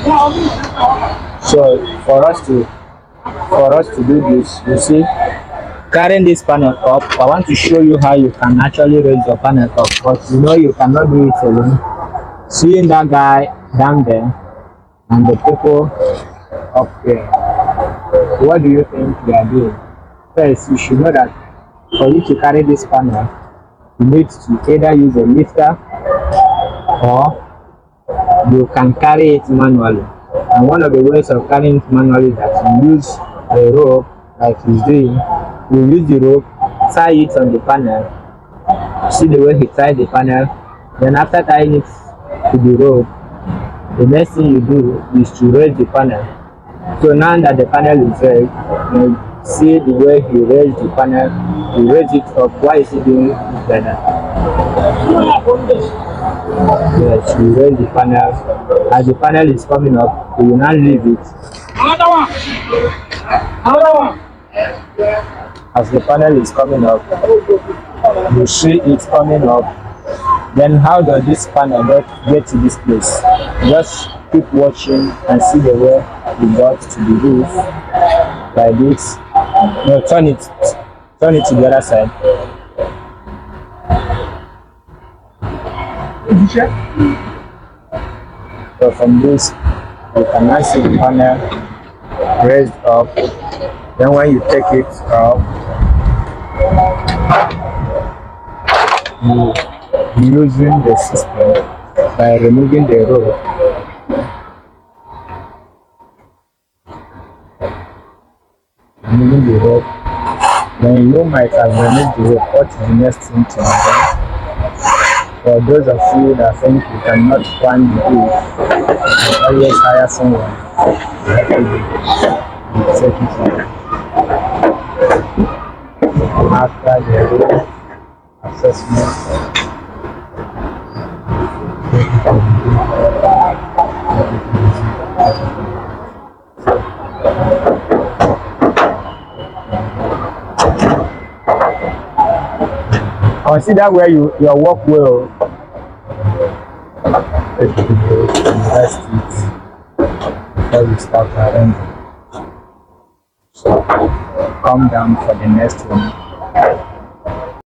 So for us to do this, you see, carrying this panel up, I want to show you how you can actually raise your panel up, because you know you cannot do it alone. Seeing that guy down there and the people up there, what do you think they are doing? First, you should know that for you to carry this panel, you need to either use a lifter or you can carry it manually. And one of the ways of carrying it manually is that you use a rope, like he's doing. You use the rope, tie it on the panel. See the way he tied the panel. Then after tying it to the rope, the next thing you do is to raise the panel. So now that the panel is raised, you see the way he raised the panel. He raised it up. Why is he doing it like that? Yes, we raise the panel. As the panel is coming up, we will now leave it. Another one. Another one. As the panel is coming up, you see it coming up. Then how does this panel get to this place? Just keep watching and see the way it got to the roof. Like this. No, turn it to the other side. So from this, you can now see the panel raised up. Then when you take it up, you using the system by removing the rope. Removing the rope. Then you might have removed the rope. What is the next thing to do? For those of you that think you cannot climb the roof, you can always hire someone to take it up. After the roof assessment, consider where your work will invest it before you start arranging. So come down for the next one.